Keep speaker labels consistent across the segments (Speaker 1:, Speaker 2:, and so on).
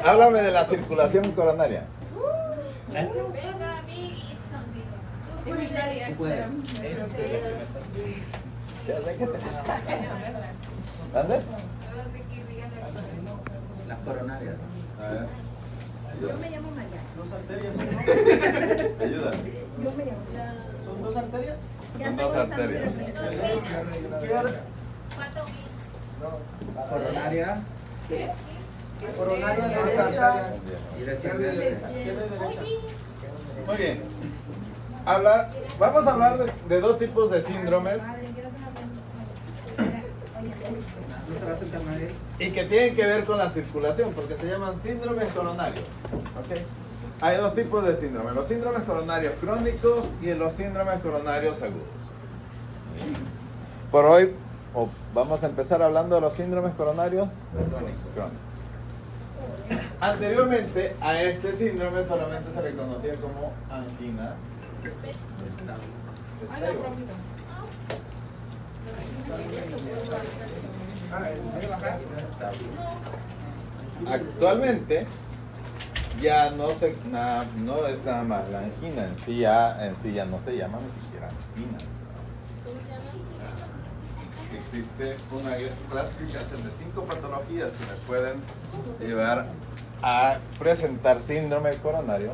Speaker 1: Háblame de la circulación coronaria.
Speaker 2: Venga, mi.
Speaker 1: ¿Dónde?
Speaker 3: Las coronarias.
Speaker 1: A ver.
Speaker 4: Yo me llamo María.
Speaker 5: ¿Dos arterias son?
Speaker 1: Ayuda.
Speaker 4: Yo me llamo.
Speaker 5: ¿Son dos arterias?
Speaker 1: Son dos arterias.
Speaker 5: Izquierda.
Speaker 3: Coronaria.
Speaker 5: Coronaria derecha.
Speaker 3: Y descendente.
Speaker 1: Muy bien. Vamos a hablar de dos tipos de síndromes
Speaker 3: ¿No se va a sentar nadie?
Speaker 1: y que tienen que ver con la circulación, porque se llaman síndromes coronarios. ¿Ok? Hay dos tipos de síndromes, los síndromes coronarios crónicos y los síndromes coronarios agudos. Por hoy vamos a empezar hablando de los síndromes coronarios crónicos. Anteriormente a este síndrome solamente se le conocía como angina estable. Actualmente ya no es nada más la angina, en sí ya no se llama ni siquiera angina. Existe una clasificación de 5 patologías que me pueden llevar a presentar síndrome coronario.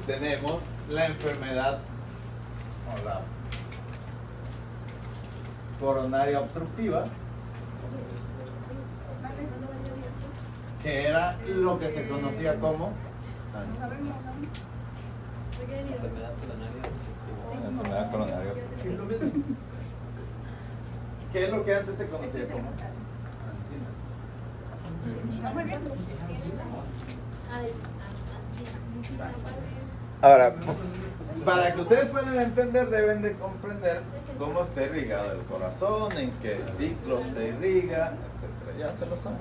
Speaker 1: Tenemos la enfermedad o la coronaria obstructiva, que era lo que se conocía como enfermedad coronaria obstructiva. ¿Qué es lo que antes se conocía como Ahora, para que ustedes puedan entender, deben de comprender cómo está irrigado el corazón, en qué ciclo se irriga, etc. Ya se lo saben.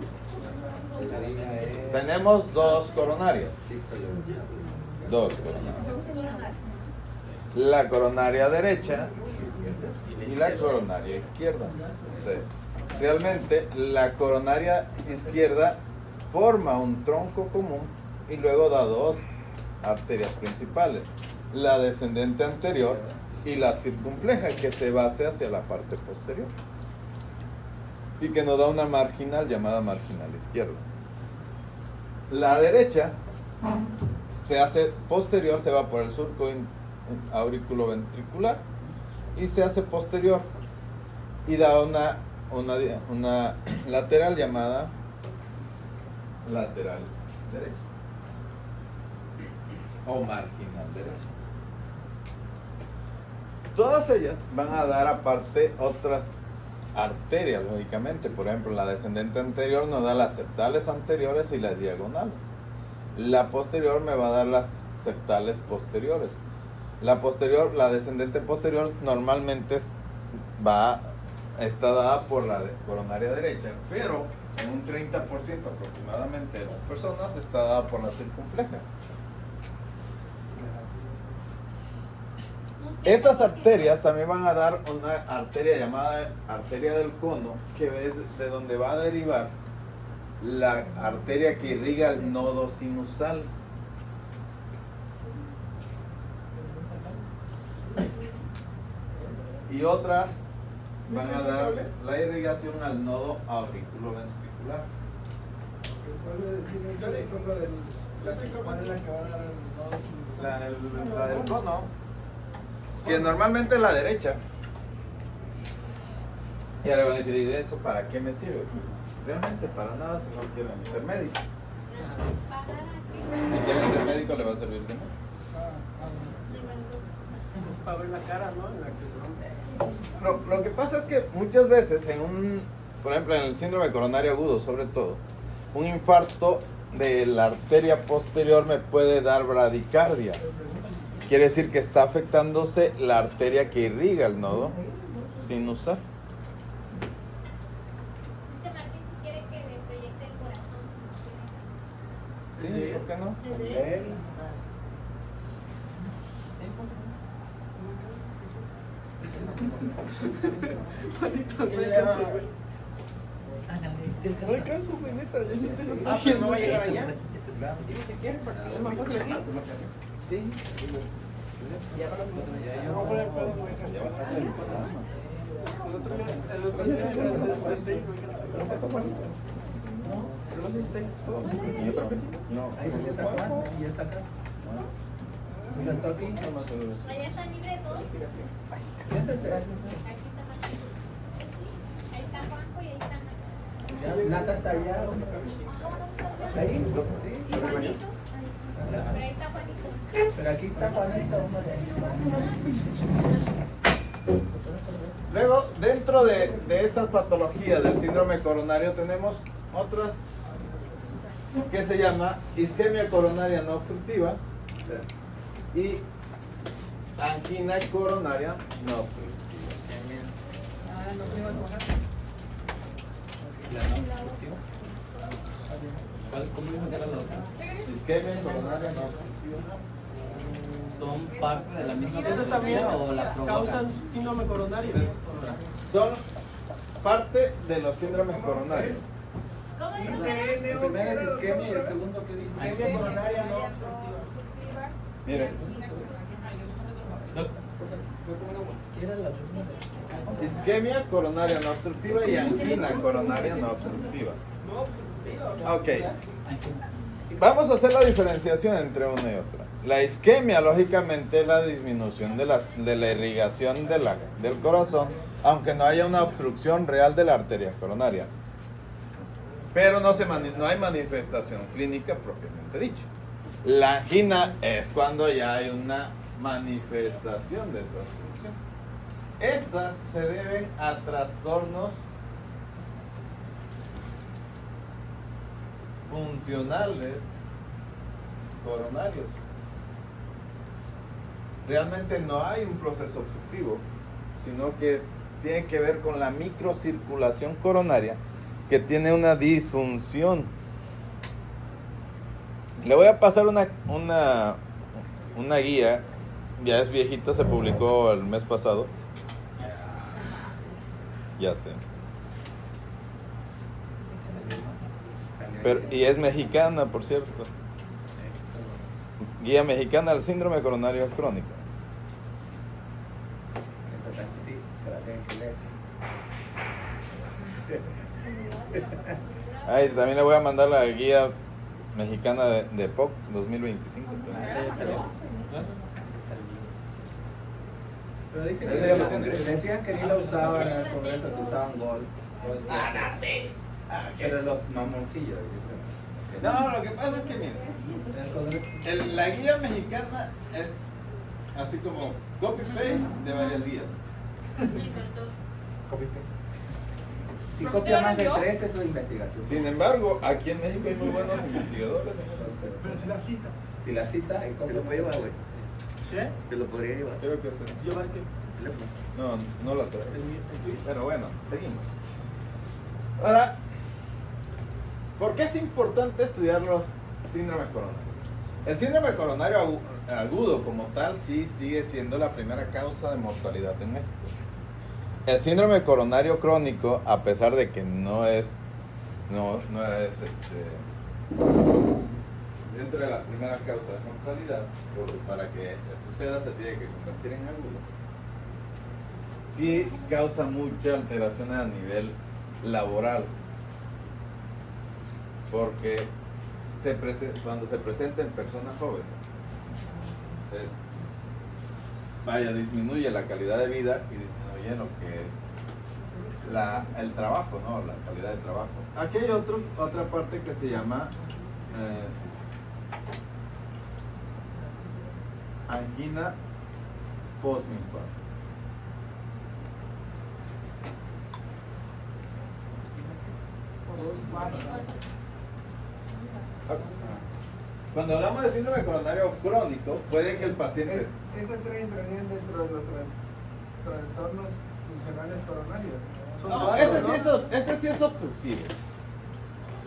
Speaker 1: Tenemos dos coronarias. La coronaria derecha y la coronaria izquierda. Realmente, la coronaria izquierda forma un tronco común y luego da dos arterias principales, la descendente anterior y la circunfleja, que se base hacia la parte posterior y que nos da una marginal llamada marginal izquierda. La derecha se hace posterior, se va por el surco auriculoventricular y se hace posterior y da una lateral llamada lateral derecha o marginal derecha. Todas ellas van a dar aparte otras arterias, lógicamente. Por ejemplo, la descendente anterior nos da las septales anteriores y las diagonales. La posterior me va a dar las septales posteriores. La descendente posterior normalmente está dada por la coronaria derecha, pero en un 30% aproximadamente de las personas está dada por la circunfleja. Estas arterias también van a dar una arteria llamada arteria del cono, que es de donde va a derivar la arteria que irriga el nodo sinusal. Y otras van a dar la irrigación al nodo auriculoventricular. La del cono, que normalmente es la derecha. Y ahora van a decir, ¿y de eso para qué me sirve? Realmente para nada si no quieren ser médico. Si quieren ser médico, le va a servir de nada.
Speaker 5: Para ver la cara, ¿no? En la que se rompe.
Speaker 1: Lo que pasa es que muchas veces por ejemplo en el síndrome coronario agudo sobre todo, un infarto de la arteria posterior me puede dar bradicardia. Quiere decir que está afectándose la arteria que irriga el nodo sinusal.
Speaker 2: Dice Martín si quiere que le proyecte el corazón.
Speaker 1: Sí, ¿por qué no?
Speaker 5: No alcanzo, güey, neta. Yo ni tengo
Speaker 3: Ah, pero no va a llegar allá.
Speaker 5: Si quieren, para que
Speaker 3: más por aquí. Sí.
Speaker 5: no voy a pedo, güey.
Speaker 1: Ya vas a hacer el programa.
Speaker 5: El otro día, el day, güey. ¿No pasó, Juanito? ¿No lo hiciste?
Speaker 1: Yo creo que sí. No.
Speaker 3: Ahí se sienta Juan y ya está acá. ¿Se sentó aquí?
Speaker 2: Allá están libres todos.
Speaker 3: Siéntense.
Speaker 2: Aquí está Martín. Ahí está Juanjo y ahí está Martín.
Speaker 3: Ya, Nata está allá. ¿Ahí? Sí.
Speaker 2: ¿Y Juanito? Pero ahí está Juanito.
Speaker 3: Pero aquí está Juanito.
Speaker 1: Luego, dentro de estas patologías del síndrome coronario tenemos otras que se llama isquemia coronaria no obstructiva y angina coronaria no obstructiva.
Speaker 6: ¿Cómo dijo que era la otra?
Speaker 1: Isquemia coronaria no obstructiva.
Speaker 6: ¿Son parte de la misma
Speaker 5: Esas también
Speaker 6: patología o la provocan?
Speaker 5: causan síndrome coronario.
Speaker 1: Son parte de los síndromes coronarios.
Speaker 2: ¿Cómo dice?
Speaker 3: El primero es isquemia y el segundo, ¿qué dice?
Speaker 5: Isquemia coronaria no obstructiva.
Speaker 1: Miren,
Speaker 6: ¿Qué era la segunda?
Speaker 1: isquemia coronaria no obstructiva y angina coronaria no obstructiva.
Speaker 5: No obstructiva.
Speaker 1: Ok. Vamos a hacer la diferenciación entre una y otra. La isquemia, lógicamente, es la disminución de la irrigación del corazón, aunque no haya una obstrucción real de la arteria coronaria. Pero no hay manifestación clínica propiamente dicho. La angina es cuando ya hay una manifestación de esa obstrucción. Estas se deben a trastornos funcionales coronarios. Realmente no hay un proceso obstructivo, sino que tiene que ver con la microcirculación coronaria que tiene una disfunción. Le voy a pasar una guía, ya es viejita, se publicó el mes pasado. Ya sé. Y es mexicana, por cierto. Guía mexicana al síndrome coronario crónico.
Speaker 3: Sí, se la tienen que leer.
Speaker 1: Ahí también le voy a mandar la guía mexicana de POC 2025.
Speaker 3: Pero dicen que decían que ni la usaban en el Congreso, que usaban Gol.
Speaker 1: Sí.
Speaker 3: Pero los mamoncillos. yo creo.
Speaker 1: No, lo que pasa es que miren,
Speaker 3: En el Congreso.
Speaker 1: la guía mexicana es así como copy-paste de varias guías.
Speaker 2: Me encantó.
Speaker 3: Si copia más de 3, eso es investigación.
Speaker 1: Sin embargo, aquí en México hay muy buenos investigadores.
Speaker 5: Pero si la cita.
Speaker 3: Si la cita, y copia.
Speaker 7: Lo puede llevar, güey.
Speaker 5: ¿Qué?
Speaker 7: Que lo podría llevar.
Speaker 1: Creo que sí.
Speaker 5: ¿Llevar qué?
Speaker 7: Teléfono.
Speaker 1: No la traigo.
Speaker 5: El tuyo.
Speaker 1: Pero bueno, seguimos. Ahora, ¿por qué es importante estudiar los síndromes coronarios? El síndrome coronario agudo como tal sí sigue siendo la primera causa de mortalidad en México. El síndrome coronario crónico, a pesar de que no es dentro de las primeras causas de mortalidad, para que suceda se tiene que convertir en agudo, sí causa mucha alteración a nivel laboral, porque cuando se presenta en personas jóvenes, disminuye la calidad de vida y disminuye lo que es el trabajo, ¿no? La calidad de trabajo. Aquí hay otra parte que se llama angina postinfarto. Cuando hablamos de síndrome coronario crónico, puede que el paciente...
Speaker 8: Eso entrarían dentro de los trastornos funcionales coronarios.
Speaker 5: Son
Speaker 1: No,
Speaker 5: cuatro, ¿no?
Speaker 1: ese sí es obstructivo.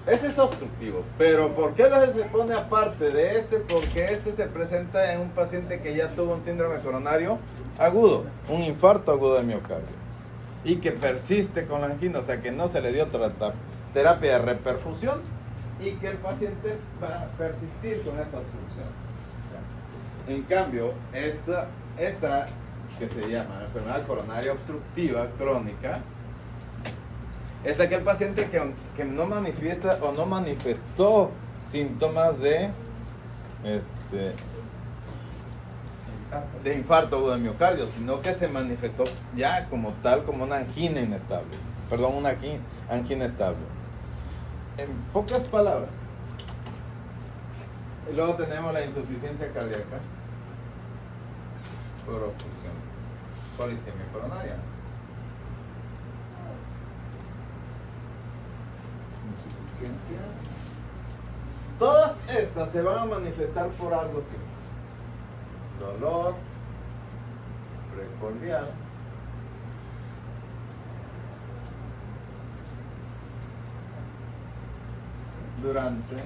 Speaker 1: Ese es obstructivo, pero ¿por qué se pone aparte de este? Porque este se presenta en un paciente que ya tuvo un síndrome coronario agudo, un infarto agudo de miocardio, y que persiste con la angina, o sea que no se le dio terapia de reperfusión y que el paciente va a persistir con esa obstrucción. En cambio, esta que se llama enfermedad coronaria obstructiva crónica, es aquel paciente que no manifiesta o no manifestó síntomas de infarto agudo de miocardio, sino que se manifestó ya como tal, como una angina inestable. Perdón, una angina estable. En pocas palabras. Y luego tenemos la insuficiencia cardíaca por obstrucción, por isquemia coronaria.
Speaker 3: Insuficiencia.
Speaker 1: Todas estas se van a manifestar por algo simple. Dolor precordial, durante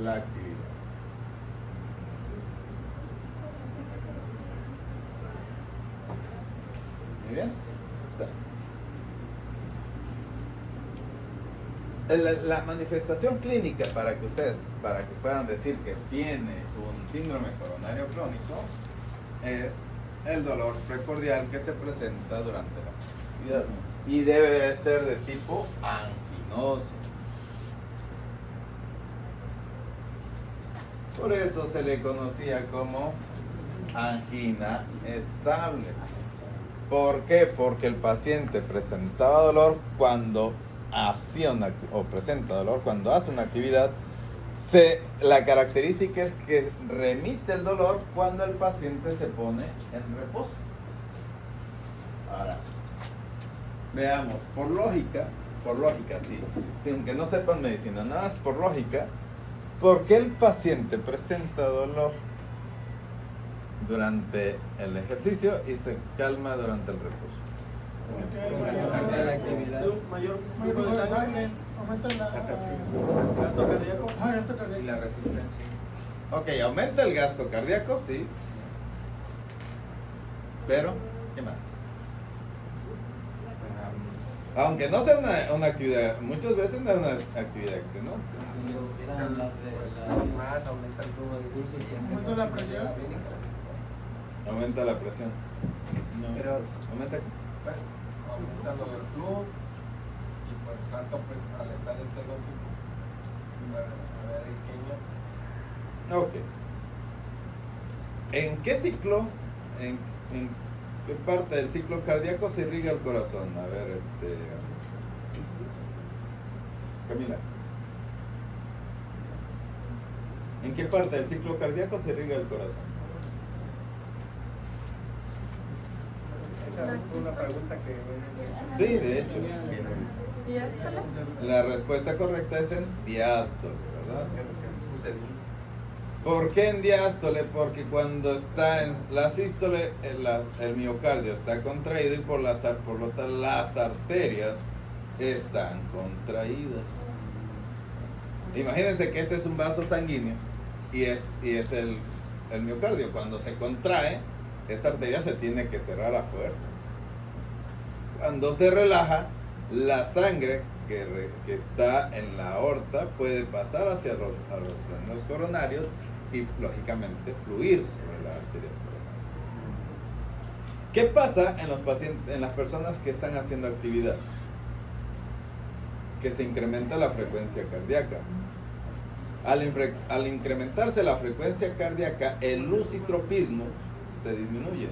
Speaker 1: la actividad. Muy bien. La manifestación clínica para que puedan decir que tiene un síndrome coronario crónico es el dolor precordial que se presenta durante la actividad y debe de ser de tipo anginoso. Por eso se le conocía como angina estable. ¿Por qué? Porque el paciente presentaba dolor cuando presenta dolor cuando hace una actividad. La característica es que remite el dolor cuando el paciente se pone en reposo. Ahora, veamos, por lógica, sí, aunque no sepan medicina, nada más por lógica, ¿por qué el paciente presenta dolor durante el ejercicio y se calma durante el reposo?
Speaker 5: Porque la actividad. Mayor flujo de sangre, aumenta el gasto cardíaco. Gasto
Speaker 3: Y
Speaker 5: cardíaco.
Speaker 3: la resistencia.
Speaker 1: Ok, aumenta el gasto cardíaco, sí. Pero, ¿qué más? Aunque no sea una actividad, muchas veces no es una actividad extenuante.
Speaker 8: Más aumenta el flujo de pulso y
Speaker 5: Aumenta la presión.
Speaker 1: Aumenta la presión. No,
Speaker 8: Pero-
Speaker 1: aumenta.
Speaker 8: aumenta lo del flujo y por tanto pues al estar este lógico va a haber isquemia.
Speaker 1: Ok. ¿En qué ciclo, en qué parte del ciclo cardíaco se irriga el corazón? A ver, Camila. ¿En qué parte del ciclo cardíaco se irriga el corazón?
Speaker 3: Esa es una pregunta que
Speaker 1: Sí, de hecho. La respuesta correcta es en diástole, ¿verdad? ¿Por qué en diástole? Porque cuando está en la sístole, el miocardio está contraído y por lo tanto las arterias están contraídas. Imagínense que este es un vaso sanguíneo y es el miocardio. Cuando se contrae, esta arteria se tiene que cerrar a fuerza. Cuando se relaja, la sangre que está en la aorta puede pasar hacia los senos coronarios y lógicamente fluir sobre las arterias coronarias. ¿Qué pasa en las personas que están haciendo actividad? Que se incrementa la frecuencia cardíaca. Al incrementarse la frecuencia cardíaca, el lusitropismo se disminuye.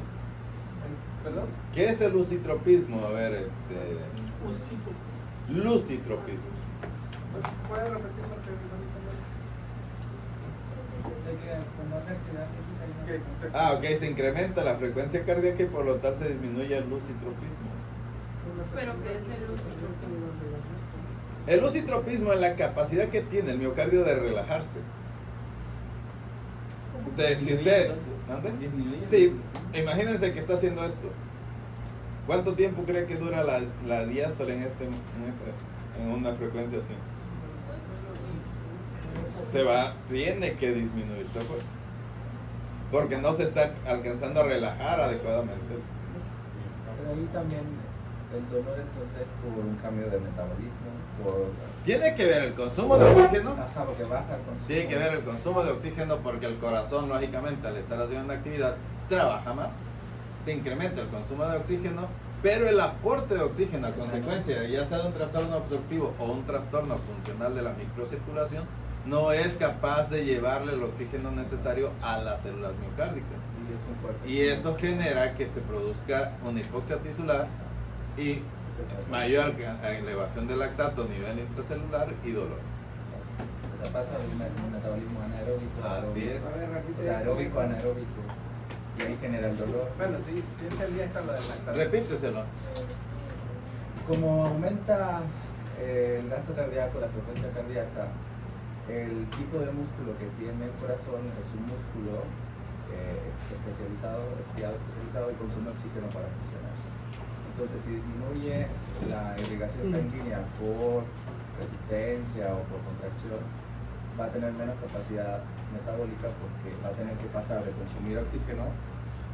Speaker 8: ¿Perdón?
Speaker 1: ¿Qué es el lusitropismo? A ver, lusitropismo.
Speaker 8: ¿Puede repetir lo que
Speaker 5: Cuando hace actividad física.
Speaker 1: Ah, ok, se incrementa la frecuencia cardíaca y por lo tanto se disminuye el lusitropismo.
Speaker 7: Pero ¿qué es el lusitropismo?
Speaker 1: El lusitropismo es la capacidad que tiene el miocardio de relajarse. Si ustedes, ¿mande? Sí, imagínense que está haciendo esto. ¿Cuánto tiempo cree que dura la diástole en este? en una frecuencia así, tiene que disminuir su fuerza, porque no se está alcanzando a relajar adecuadamente.
Speaker 3: Pero ahí también el dolor entonces por un cambio de metabolismo,
Speaker 1: Tiene que ver el consumo de oxígeno.
Speaker 3: Ajá, porque baja el consumo.
Speaker 1: Tiene que ver el consumo de oxígeno porque el corazón, lógicamente, al estar haciendo una actividad, trabaja más. Se incrementa el consumo de oxígeno, pero el aporte de oxígeno a consecuencia, ya sea de un trastorno obstructivo o un trastorno funcional de la microcirculación, no es capaz de llevarle el oxígeno necesario a las células miocárdicas. Y eso genera que se produzca una hipoxia tisular y mayor elevación del lactato a nivel intracelular y dolor.
Speaker 3: O sea, pasa de un metabolismo anaeróbico a
Speaker 1: Así es.
Speaker 3: o sea, aeróbico a anaeróbico. Y ahí genera el dolor.
Speaker 8: Bueno, sí entendía esta lo del lactato.
Speaker 1: Repíteselo.
Speaker 3: Como aumenta el gasto cardíaco, la frecuencia cardíaca, el tipo de músculo que tiene el corazón es un músculo especializado y consume oxígeno para funcionar. Entonces, si disminuye la irrigación sanguínea por resistencia o por contracción, va a tener menos capacidad metabólica porque va a tener que pasar de consumir oxígeno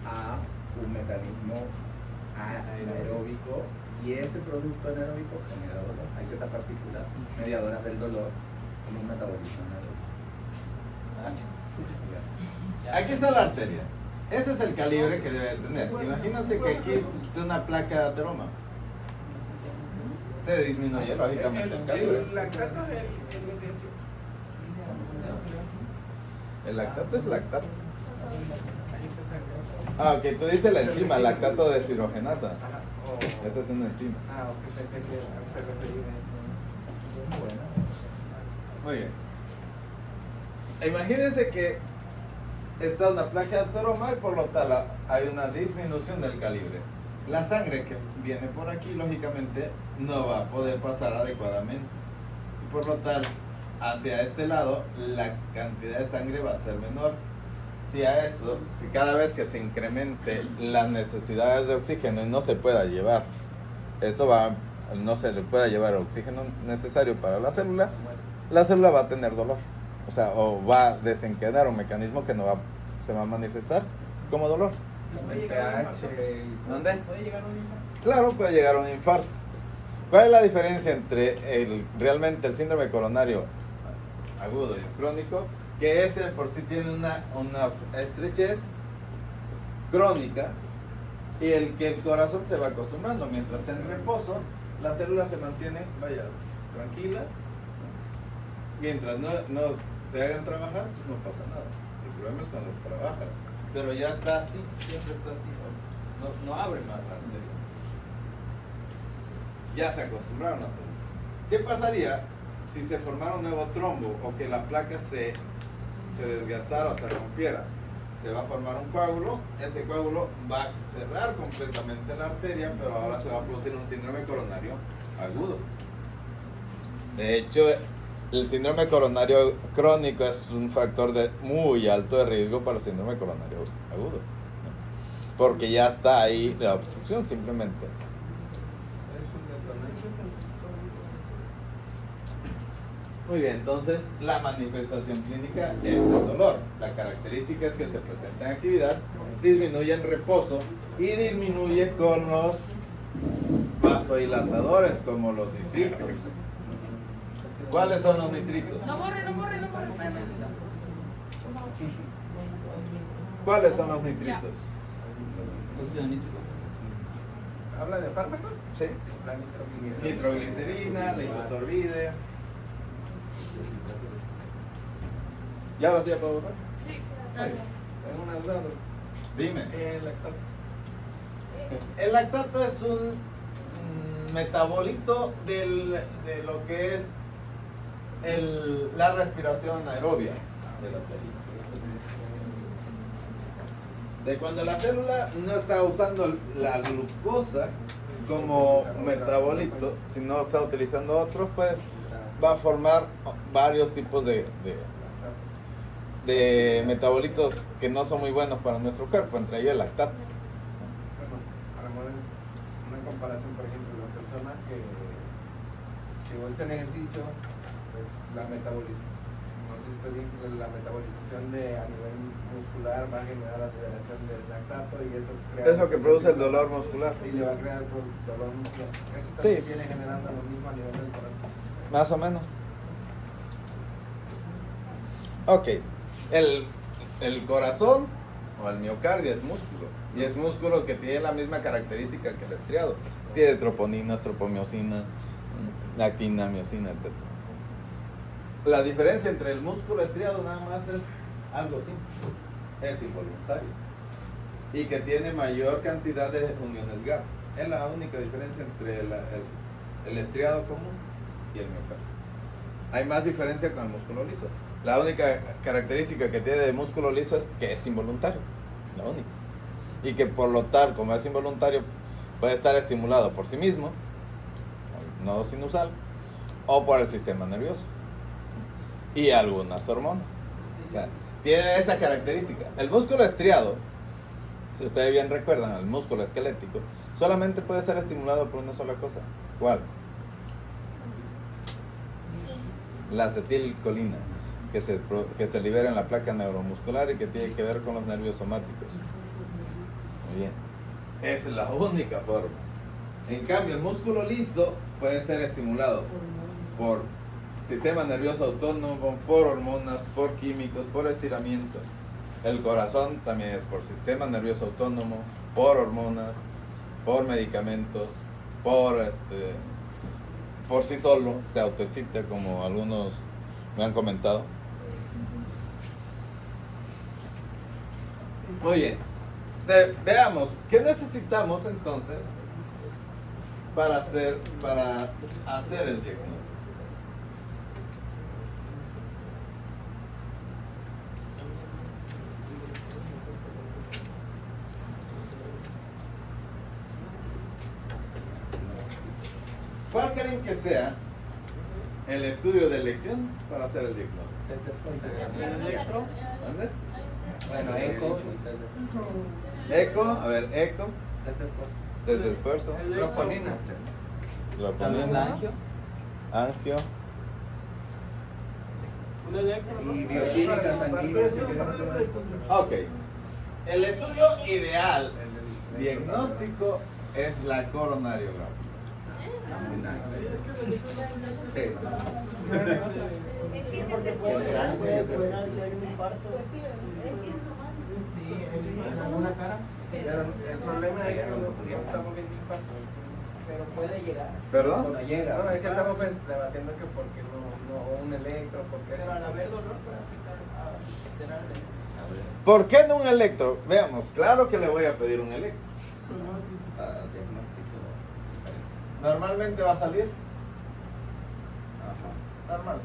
Speaker 3: a un mecanismo anaeróbico, y ese producto anaeróbico genera dolor. Hay ciertas partículas mediadoras del dolor como un metabolismo anaeróbico.
Speaker 1: Aquí está la arteria. Ese es el calibre que debe tener. Imagínate que aquí tiene una placa de ateroma. Se disminuye lógicamente el calibre.
Speaker 8: El lactato es
Speaker 1: El lactato es lactato. Ah, ok, tú dices la enzima, lactato deshidrogenasa. Esa es una enzima.
Speaker 8: ok, pensé que se refería a eso.
Speaker 3: Bueno,
Speaker 1: Muy bien. Imagínense que está una placa de ateroma y por lo tal hay una disminución del calibre. La sangre que viene por aquí, lógicamente, no va a poder pasar adecuadamente. Y por lo tal, hacia este lado, la cantidad de sangre va a ser menor. Si cada vez que se incremente las necesidades de oxígeno y no se pueda llevar, no se le pueda llevar el oxígeno necesario para la célula va a tener dolor. O sea, o va a desencadenar un mecanismo que se va a manifestar como dolor.
Speaker 3: el pH.
Speaker 1: ¿Dónde?
Speaker 5: ¿Puede llegar a un infarto?
Speaker 1: Claro, puede llegar a un infarto. ¿Cuál es la diferencia entre realmente el síndrome coronario agudo y crónico? Que este por sí tiene una estrechez crónica y el que el corazón se va acostumbrando. Mientras está en reposo, las células se mantienen, tranquilas. Mientras no te hagan trabajar, pues no pasa nada. El problema es cuando trabajas. Pero ya está así, siempre está así. No abre más la arteria. Ya se acostumbraron las células. ¿Qué pasaría si se formara un nuevo trombo o que la placa se desgastara o se rompiera? Se va a formar un coágulo, ese coágulo va a cerrar completamente la arteria, pero ahora se va a producir un síndrome coronario agudo. De hecho, el síndrome coronario crónico es un factor muy alto de riesgo para el síndrome coronario agudo, ¿no? Porque ya está ahí la obstrucción simplemente. Muy bien, entonces la manifestación clínica es el dolor. La característica es que se presenta en actividad, disminuye en reposo y disminuye con los vasodilatadores como los nitritos. ¿Cuáles son los nitritos?
Speaker 7: No borre, espérame.
Speaker 1: ¿Cuáles son los nitritos?
Speaker 6: Óxido nítrico.
Speaker 8: ¿Habla de fármacos?
Speaker 1: Sí.
Speaker 8: La nitroglicerina.
Speaker 1: Nitroglicerina, la isosorbide. ¿Ya ahora sí ya puedo borrar?
Speaker 8: Tengo una duda.
Speaker 1: Dime.
Speaker 8: El lactato.
Speaker 1: El lactato es un metabolito de lo que es la respiración aerobia de la célula. De cuando la célula no está usando la glucosa como metabolito, sino está utilizando otros, pues va a formar varios tipos de metabolitos que no son muy buenos para nuestro cuerpo, entre ellos el lactato.
Speaker 8: Bueno, a lo mejor una comparación, por ejemplo, las personas si voy a hacer un ejercicio, pues la metabolización, no sé si estoy bien, la metabolización a nivel muscular va a generar la liberación del lactato y eso crea...
Speaker 1: Es lo que produce el dolor muscular.
Speaker 8: Y le va a crear dolor muscular. Eso
Speaker 1: Sí.
Speaker 8: también viene generando lo mismo a nivel del corazón.
Speaker 1: Más o menos. Ok. El corazón o el miocardio es músculo. Y es músculo que tiene la misma característica que el estriado. Tiene troponinas, tropomiosina, actina, miosina, etc. La diferencia entre el músculo estriado nada más es algo simple. Es involuntario. Y que tiene mayor cantidad de uniones GAP. Es la única diferencia entre el estriado común y el miocardio. Hay más diferencia con el músculo liso. La única característica que tiene de músculo liso es que es involuntario. La única. Y que por lo tal, como es involuntario, puede estar estimulado por sí mismo, el nodo sinusal, o por el sistema nervioso. Y algunas hormonas. O sea, tiene esa característica. El músculo estriado, si ustedes bien recuerdan, el músculo esquelético, solamente puede ser estimulado por una sola cosa. ¿Cuál? La acetilcolina, que se libera en la placa neuromuscular y que tiene que ver con los nervios somáticos. Muy bien. Esa es la única forma. En cambio, el músculo liso puede ser estimulado por sistema nervioso autónomo, por hormonas, por químicos, por estiramiento. El corazón también es por sistema nervioso autónomo, por hormonas, por medicamentos, por sí solo, se autoexcita, como algunos me han comentado. Muy bien. Veamos, ¿qué necesitamos entonces para hacer el diagnóstico? ¿Cuál creen que sea el estudio de elección para hacer el diagnóstico? ¿Dónde?
Speaker 3: Bueno, eco.
Speaker 1: Eco, a ver, eco, test de esfuerzo,
Speaker 8: Troponina.
Speaker 1: troponina,
Speaker 6: Angio.
Speaker 1: angio,
Speaker 3: Y bioquímica sanguínea.
Speaker 1: ok. El estudio ideal diagnóstico es la coronariografía.
Speaker 2: Es que
Speaker 5: Porque puede ser si hay un infarto.
Speaker 2: Pues sí, es normal.
Speaker 5: Una cara.
Speaker 8: Pero el problema es que no estamos viendo infarto.
Speaker 5: Pero puede llegar.
Speaker 1: ¿Perdón?
Speaker 3: Cuando llega.
Speaker 8: No, es que estamos debatiendo que por qué no un electro, porque
Speaker 5: Pero al haber dolor puede afectar a literalmente.
Speaker 1: ¿Por qué no un electro? Veamos, claro que le voy a pedir un electro.
Speaker 3: Diagnóstico diferencial.
Speaker 1: Normalmente va a salir.
Speaker 3: Ajá.
Speaker 1: Normal.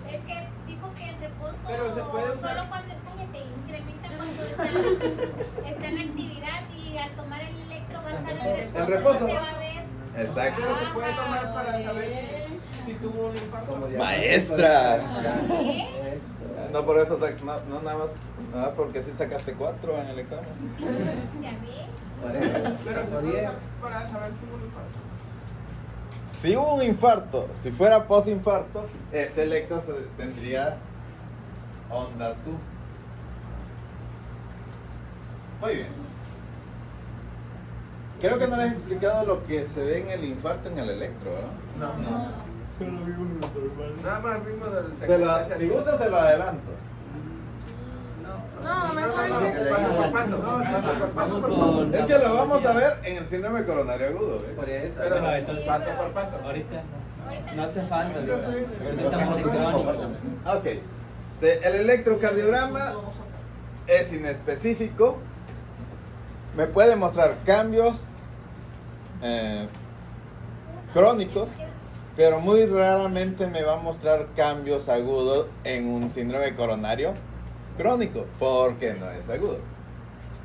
Speaker 2: Es que dijo que en reposo
Speaker 5: Pero se puede usar.
Speaker 2: solo cuando, cállate, incrementa cuando está en actividad y al tomar el electro va a estar en
Speaker 1: reposo.
Speaker 2: no se va a ver.
Speaker 1: Exacto.
Speaker 5: Pero se puede tomar para saber si tuvo un infarto.
Speaker 3: Como
Speaker 1: Maestra.
Speaker 2: ¿Qué?
Speaker 3: Eso.
Speaker 1: No por eso, no nada más porque sí sacaste 4 en el examen.
Speaker 2: Ya ves.
Speaker 5: Pero se puede usar para saber si hubo un infarto.
Speaker 1: Si hubo un infarto, si fuera posinfarto, este electro tendría ondas Q. Muy bien. Creo que no les he explicado lo que se ve en el infarto en el electro, ¿no?
Speaker 5: No.
Speaker 8: nada más vimos del
Speaker 1: Si gusta se lo adelanto.
Speaker 7: No, mejor
Speaker 8: paso por paso.
Speaker 5: Paso por paso.
Speaker 1: Es que lo vamos a ver en el síndrome coronario agudo. ¿eh?
Speaker 3: Por eso.
Speaker 8: Pero
Speaker 6: Bueno, entonces,
Speaker 8: paso por paso.
Speaker 6: Ahorita no hace falta. Ahorita estamos en crónico.
Speaker 1: Ok. El electrocardiograma es inespecífico. Me puede mostrar cambios crónicos, pero muy raramente me va a mostrar cambios agudos en un síndrome coronario crónico, porque no es agudo.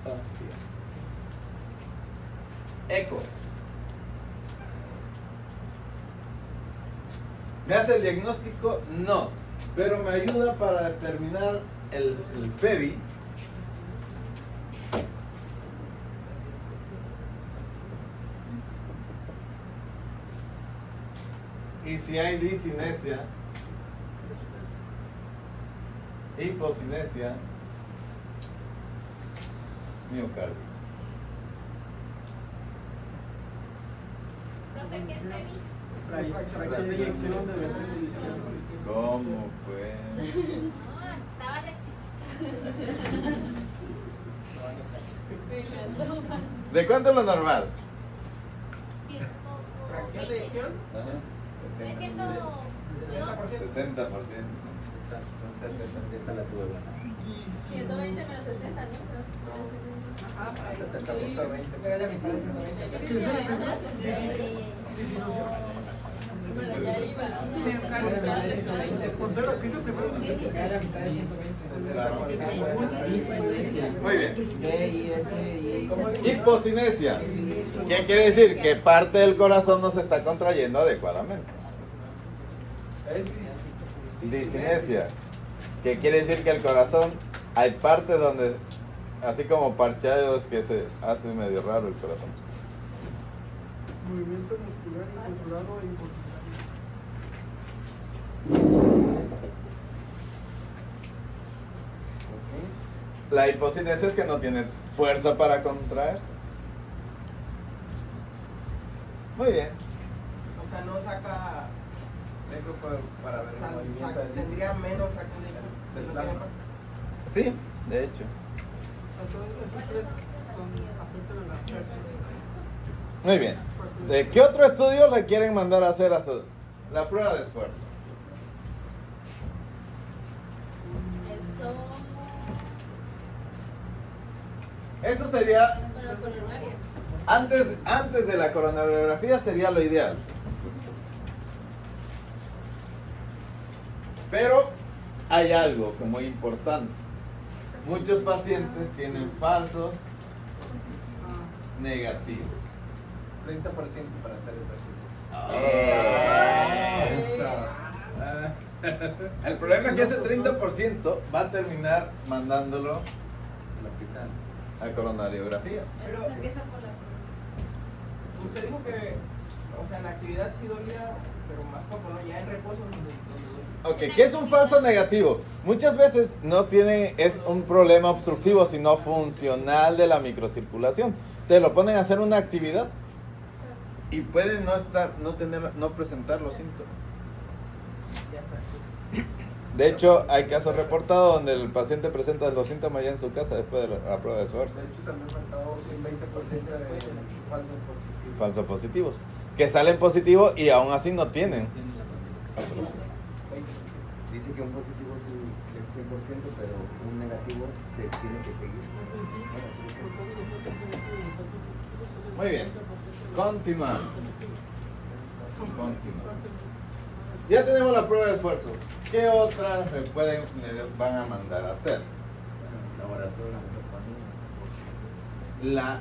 Speaker 3: Así es.
Speaker 1: Eco. ¿Me hace el diagnóstico? No, pero me ayuda para determinar el FEBI. Y si hay disinesia, hipocinesia, miocardio.
Speaker 2: Profe, ¿qué es TEMI?
Speaker 5: Fracción de eyección del ventrículo izquierdo.
Speaker 1: ¿Cómo pues?
Speaker 2: No, estaba de...
Speaker 1: ¿De cuánto es lo normal?
Speaker 8: Fracción de eyección,
Speaker 1: Ajá.
Speaker 2: Es cierto,
Speaker 8: 60%.
Speaker 1: 60%.
Speaker 3: Exacto, esa la tuve buena.
Speaker 7: 120 menos 60, ¿no?
Speaker 3: Ah, 60 por 20.
Speaker 6: Pero la mitad de 120.
Speaker 5: ¿Qué es la primera? Disinusión.
Speaker 7: Bueno, ya iba.
Speaker 5: Contero, ¿qué es el primero que se
Speaker 6: Era la mitad de 120.
Speaker 1: Muy bien.
Speaker 6: D, I, S, I.
Speaker 1: Hipocinesia. ¿Qué quiere decir? Que parte del corazón no se está contrayendo adecuadamente. Disinesia. ¿Qué quiere decir? Que el corazón, hay partes donde, así como parcheados, que se hace medio raro el corazón.
Speaker 5: Movimiento muscular incontrolado e incontrolado.
Speaker 1: La hipocinesia es que no tiene fuerza para contraerse. Muy bien.
Speaker 8: O sea, no saca.
Speaker 3: Eco para ver
Speaker 8: O sea,
Speaker 3: el movimiento del
Speaker 8: tendría menos fracción de eyección.
Speaker 3: del
Speaker 8: No
Speaker 3: plasma.
Speaker 8: tiene-
Speaker 1: Sí, de hecho.
Speaker 5: Entonces, esos tres afectan a la fracción.
Speaker 1: Muy bien. ¿De qué otro estudio le quieren mandar a hacer la prueba de esfuerzo?
Speaker 7: Eso.
Speaker 1: Eso sería,
Speaker 7: Con los coronarios.
Speaker 1: antes de la coronariografía sería lo ideal. Pero hay algo que es muy importante. Muchos pacientes tienen falsos negativos.
Speaker 3: 30% para hacer el perfil.
Speaker 1: El problema es que ese 30% va a terminar mandándolo
Speaker 3: El hospital.
Speaker 1: a coronariografía.
Speaker 8: Pero
Speaker 7: Se empieza por la.
Speaker 8: usted dijo que, o sea, en la actividad sí dolía, pero más poco, ¿no? Ya en reposo donde duele.
Speaker 1: Ok, ¿qué es un falso negativo? Muchas veces no tiene, es un problema obstructivo, sino funcional de la microcirculación. Te lo ponen a hacer una actividad y pueden no presentar los síntomas.
Speaker 8: Ya está.
Speaker 1: De hecho, hay casos reportados donde el paciente presenta los síntomas ya en su casa después de la prueba de esfuerzo.
Speaker 3: De hecho, también faltaba un 20% de falsos positivos.
Speaker 1: Falsos positivos. Que salen positivos y aún así no tienen.
Speaker 9: Dice que un positivo es 100%, pero un negativo se tiene que seguir.
Speaker 1: Muy bien. Continuamos. Ya tenemos la prueba de esfuerzo. ¿Qué otras me van a mandar a hacer?
Speaker 3: Laboratorio,
Speaker 1: La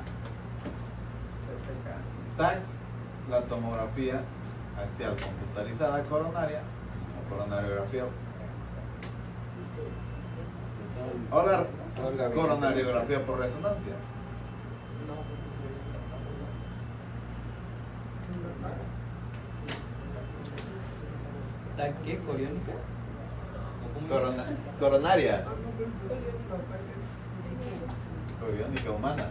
Speaker 1: TAC, la tomografía axial computarizada coronaria, o coronariografía. Ahora, coronariografía por resonancia.
Speaker 6: ¿Qué? ¿Coriónica?
Speaker 1: Coronaria. Coriónica humana.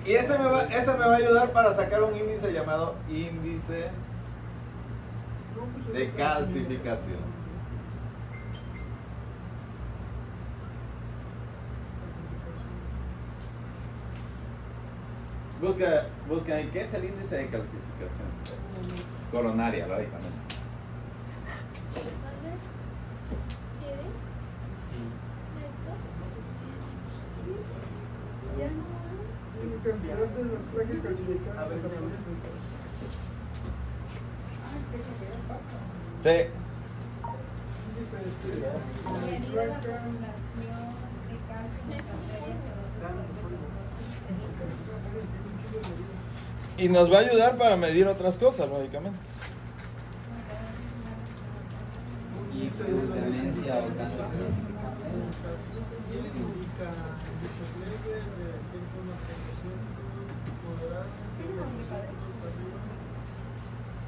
Speaker 1: Y esta me va a ayudar para sacar un índice llamado índice de calcificación. Busca ahí, ¿qué es el índice de calcificación? Coronaria, lógicamente.
Speaker 5: Cantidad de sangre calcificada.
Speaker 8: A ver, sí.
Speaker 1: Sí.
Speaker 2: Medida de la acumulación de calcio en las arterias
Speaker 1: Y nos va a ayudar para medir otras cosas, lógicamente.
Speaker 6: Y demencia o cáncer.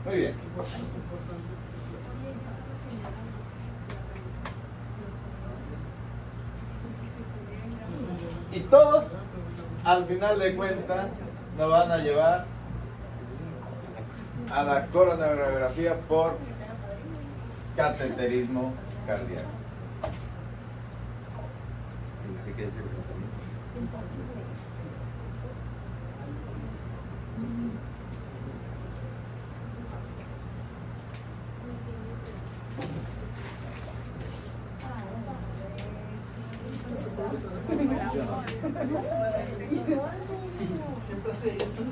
Speaker 1: Muy bien. Y todos, al final de cuentas, nos van a llevar a la coronariografía por cateterismo cardíaco.
Speaker 9: Pensé que es el tratamiento.
Speaker 4: Imposible.
Speaker 5: Siempre hace eso.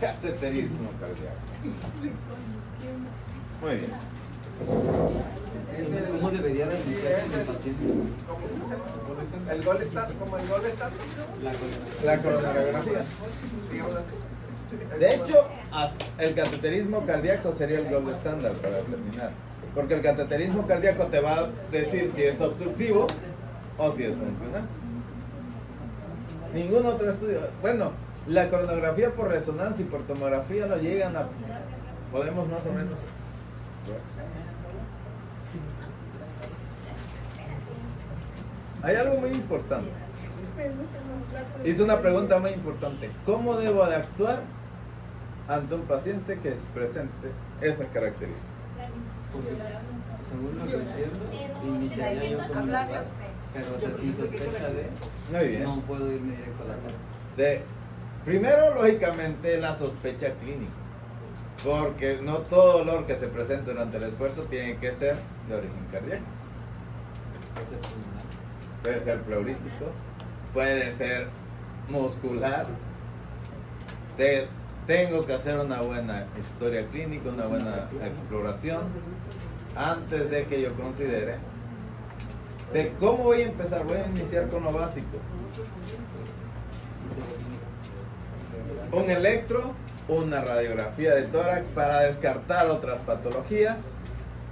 Speaker 1: Cateterismo cardíaco. Muy bien.
Speaker 6: Entonces, ¿cómo debería de iniciarse el paciente?
Speaker 8: El gol está como el gol está.
Speaker 1: La coronariografía. De hecho, el cateterismo cardíaco sería el gold estándar para terminar. Porque el cateterismo cardíaco te va a decir si es obstructivo o si es funcional. Ningún otro estudio. Bueno, la coronografía por resonancia y por tomografía lo llegan a. Podemos más o menos. Hay algo muy importante. Hice una pregunta muy importante. ¿Cómo debo de actuar ante un paciente que presente esas características?
Speaker 6: Según lo que entiendo, iniciaría yo con
Speaker 7: Hablarle a usted.
Speaker 6: pero o sea, sin sospecha de,
Speaker 1: Muy bien.
Speaker 6: no puedo irme directo a la cara.
Speaker 1: Primero, lógicamente, la sospecha clínica. Porque no todo dolor que se presente durante el esfuerzo tiene que ser de origen cardíaco.
Speaker 6: Puede ser pulmonar.
Speaker 1: Puede ser pleurítico, puede ser muscular. Tengo que hacer una buena historia clínica, una buena exploración antes de que yo considere de cómo voy a empezar. Voy a iniciar con lo básico. Un electro, una radiografía de tórax para descartar otras patologías,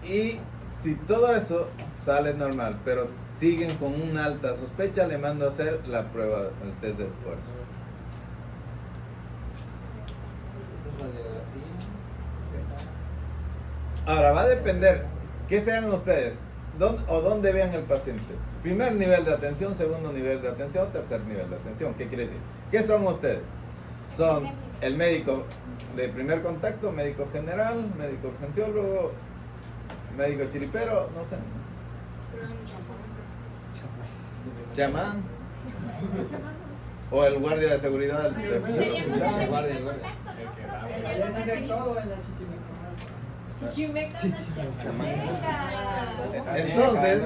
Speaker 1: y si todo eso sale normal, pero siguen con una alta sospecha, le mando a hacer la prueba, el test de esfuerzo.
Speaker 6: Esa es radiografía.
Speaker 1: Ahora va a depender qué sean ustedes o dónde vean el paciente. Primer nivel de atención, segundo nivel de atención, tercer nivel de atención. ¿Qué quiere decir? ¿Qué son ustedes? Son el médico de primer contacto, médico general, médico urgenciólogo, médico chiripero, no sé. Chamán. O el guardia de seguridad del
Speaker 2: Seríamos el
Speaker 1: hospital.
Speaker 6: Guardia,
Speaker 2: segundo
Speaker 6: guardia.
Speaker 2: contacto, ¿no?
Speaker 7: Chimeca.
Speaker 1: Entonces,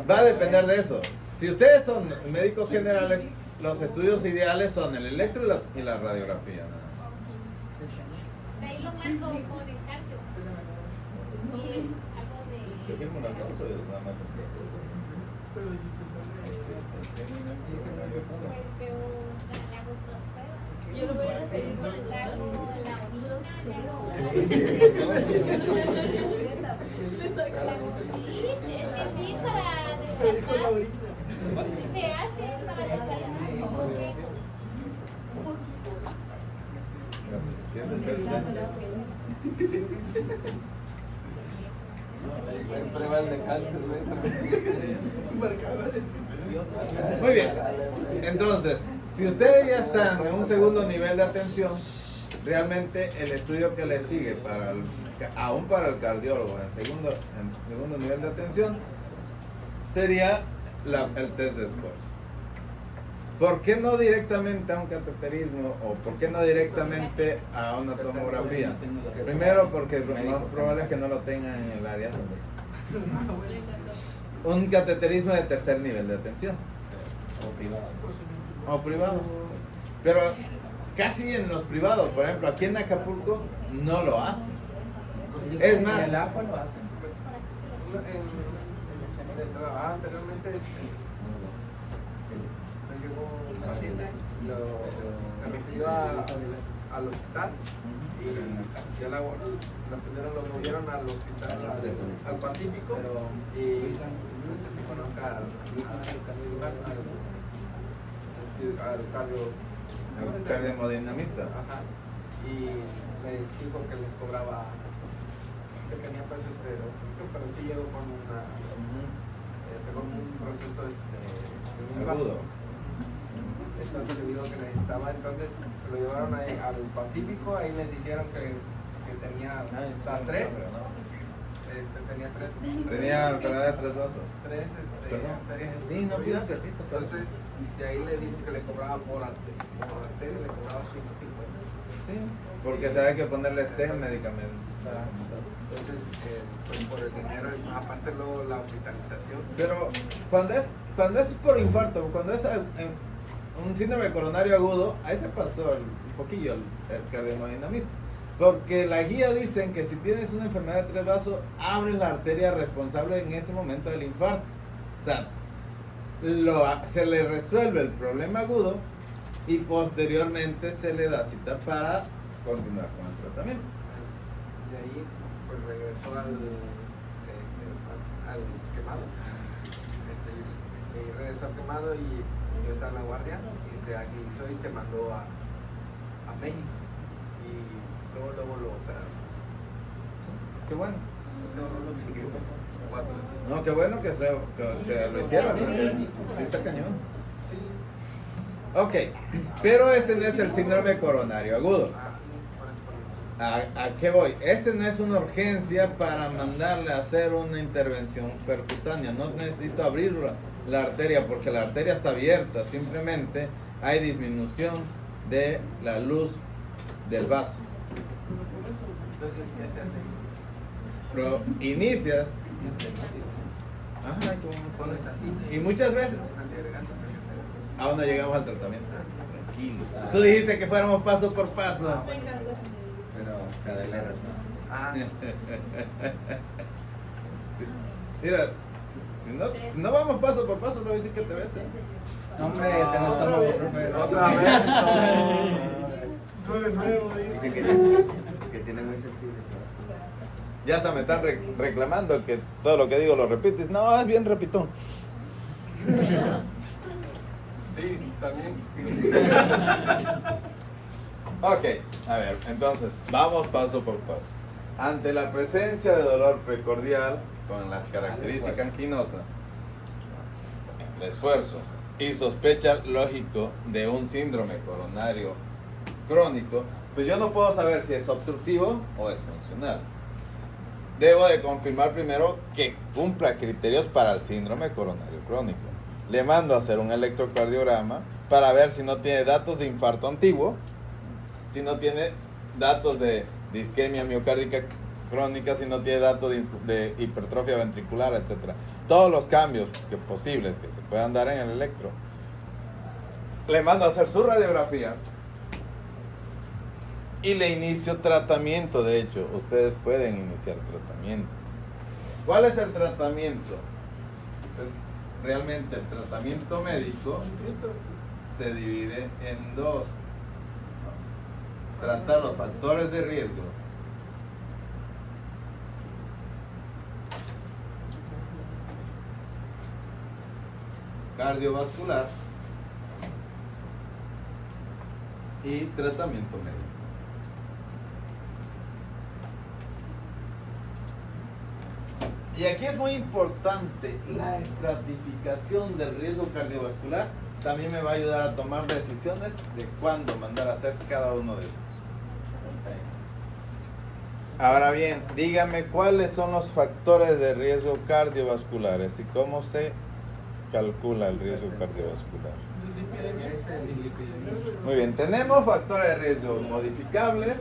Speaker 1: va a depender de eso. Si ustedes son médicos generales, los estudios ideales son el electro y la radiografía.
Speaker 2: De ahí lo mando con el cardio. Sí, algo de. Pero le hago otras pruebas.
Speaker 7: Yo lo voy a seguir con el
Speaker 2: Le hago la sí, es que sí, para descartar. Si se hace para descartar un poquito.
Speaker 6: Pruebas de cáncer,
Speaker 1: Muy bien. Entonces, si ustedes ya están en un segundo nivel de atención, realmente el estudio que les sigue aún para el cardiólogo en segundo nivel de atención sería el test de esfuerzo. ¿Por qué no directamente a un cateterismo o por qué no directamente a una tomografía? Primero, porque lo más probable es que no lo tengan en el área donde. Un cateterismo de tercer nivel de atención. O privado. Sí. Pero casi en los privados, por ejemplo, aquí en Acapulco no lo hacen. Es más,
Speaker 3: En el agua lo hacen.
Speaker 8: Anteriormente se refirió al hospital y ya lo movieron al hospital, al Pacífico, y no sé si conozca al cardio
Speaker 1: El cardiomodinamista.
Speaker 8: Ajá. Y me dijo que les cobraba, que tenía pues pero sí llegó con con un proceso muy
Speaker 1: Agudo.
Speaker 8: Entonces le digo que necesitaba, entonces se lo llevaron ahí al Pacífico, ahí les dijeron que tenía las tres. Tenía tres.
Speaker 1: Tenía enfermedad de tres vasos.
Speaker 8: Tres arterias.
Speaker 1: Sí, no pido permiso.
Speaker 8: Entonces, de ahí le dijo que le cobraba por arteria, le cobraba 150.
Speaker 1: Sí, porque se hay que ponerle medicamento.
Speaker 8: Entonces, pues por el dinero, aparte luego la hospitalización.
Speaker 1: Pero cuando es por infarto, cuando es un síndrome coronario agudo, ahí se pasó un poquillo el cardiomodinamista. Porque la guía dicen que si tienes una enfermedad de tres vasos, abres la arteria responsable en ese momento del infarto. O sea, se le resuelve el problema agudo y posteriormente se le da cita para continuar con el tratamiento.
Speaker 8: De ahí, pues regresó al quemado. Y regresó al quemado y yo estaba en la guardia y se agilizó y se mandó a México. Y luego lo operaron.
Speaker 1: Qué bueno.
Speaker 8: Cuatro, sí.
Speaker 1: No, qué bueno que lo hicieron, porque sí está cañón.
Speaker 8: Sí.
Speaker 1: Ok, pero este no es el síndrome coronario agudo.
Speaker 8: Por eso.
Speaker 1: ¿A qué voy? Este no es una urgencia para mandarle a hacer una intervención percutánea. No necesito abrir la arteria porque la arteria está abierta. Simplemente hay disminución de la luz del vaso.
Speaker 8: Entonces, ¿qué se hace?
Speaker 1: Pero inicias. Ajá,
Speaker 8: Con estatina
Speaker 1: y muchas veces
Speaker 8: antiagregante.
Speaker 1: aún no llegamos al tratamiento. Tranquilo. Tú dijiste que fuéramos paso por paso.
Speaker 3: Pero se adelanta.
Speaker 8: Ah,
Speaker 1: Mira, si no vamos paso por paso, no voy a decir que te besen.
Speaker 3: No, hombre, tengo estómago, profe.
Speaker 8: otra vez.
Speaker 5: No de nuevo, dice.
Speaker 9: Que tiene muy sensibles.
Speaker 1: Ya hasta me están reclamando que todo lo que digo lo repites. No, es bien repitón.
Speaker 8: Sí, también.
Speaker 1: Ok, a ver, entonces, vamos paso por paso. Ante la presencia de dolor precordial con las características anquinosas, el esfuerzo y sospecha lógico de un síndrome coronario crónico, pues yo no puedo saber si es obstructivo o es funcional. Debo de confirmar primero que cumpla criterios para el síndrome coronario crónico. Le mando a hacer un electrocardiograma para ver si no tiene datos de infarto antiguo, si no tiene datos de isquemia miocárdica crónica, si no tiene datos de hipertrofia ventricular, etc. Todos los cambios posibles que se puedan dar en el electro. Le mando a hacer su radiografía y le inicio tratamiento. De hecho, ustedes pueden iniciar tratamiento. ¿Cuál es el tratamiento? Pues, realmente el tratamiento médico se divide en dos. Tratar los factores de riesgo cardiovascular y tratamiento médico. Y aquí es muy importante la estratificación del riesgo cardiovascular. También me va a ayudar a tomar decisiones de cuándo mandar a hacer cada uno de estos. Ahora bien, dígame cuáles son los factores de riesgo cardiovasculares y cómo se calcula el riesgo cardiovascular. Muy bien, tenemos factores de riesgo modificables.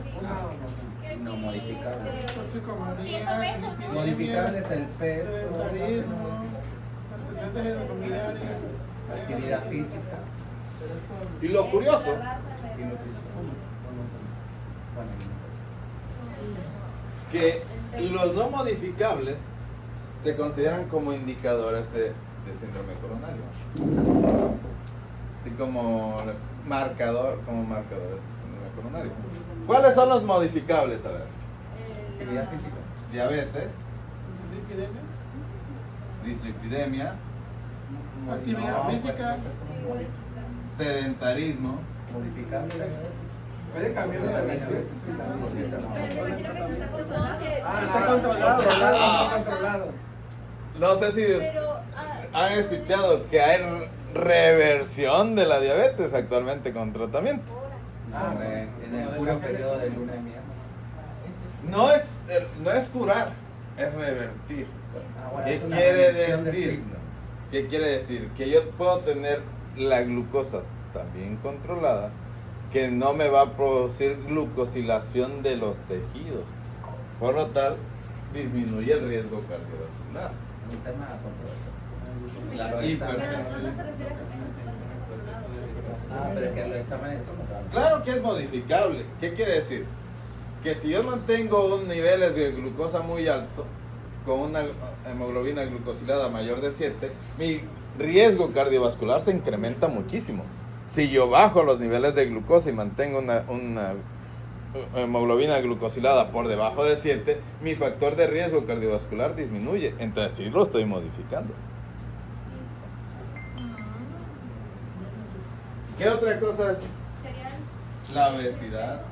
Speaker 3: No modificables.
Speaker 5: Toxicomanía,
Speaker 3: Modificables el peso,
Speaker 5: sedentarismo, antecedentes familiares,
Speaker 3: actividad física
Speaker 1: Y lo curioso,
Speaker 3: y nutrición. Bueno,
Speaker 1: que los no modificables se consideran como indicadores de síndrome coronario. Así como marcadores de síndrome coronario. ¿Cuáles son los modificables? A ver.
Speaker 3: actividad física.
Speaker 1: Diabetes,
Speaker 5: dislipidemia,
Speaker 1: dislipidemia,
Speaker 5: actividad física,
Speaker 1: sedentarismo,
Speaker 3: modificable la diabetes.
Speaker 8: Puede cambiar la diabetes.
Speaker 7: Pero me imagino que se está controlado.
Speaker 8: Está controlado, está controlado.
Speaker 1: No sé si
Speaker 7: Pero,
Speaker 1: han escuchado que hay reversión de la diabetes actualmente con tratamiento.
Speaker 3: En el puro periodo de luna de miel.
Speaker 1: No es curar, es revertir.
Speaker 3: Bueno,
Speaker 1: ¿Qué
Speaker 3: es una
Speaker 1: quiere
Speaker 3: reversión de
Speaker 1: decir?
Speaker 3: signo.
Speaker 1: ¿Qué quiere decir? Que yo puedo tener la glucosa también controlada, que no me va a producir glucosilación de los tejidos. Por lo tal, disminuye el riesgo cardiovascular.
Speaker 3: Un tema controversial.
Speaker 1: La
Speaker 3: Los exámenes.
Speaker 1: hipertensión.
Speaker 3: Pero es que los exámenes son controlables.
Speaker 1: Claro que es modificable. ¿Qué quiere decir? Que si yo mantengo un niveles de glucosa muy alto, con una hemoglobina glucosilada mayor de 7, mi riesgo cardiovascular se incrementa muchísimo. Si yo bajo los niveles de glucosa y mantengo una hemoglobina glucosilada por debajo de 7, mi factor de riesgo cardiovascular disminuye. Entonces sí lo estoy modificando. ¿Qué otra cosa es?
Speaker 2: Serían
Speaker 1: La obesidad.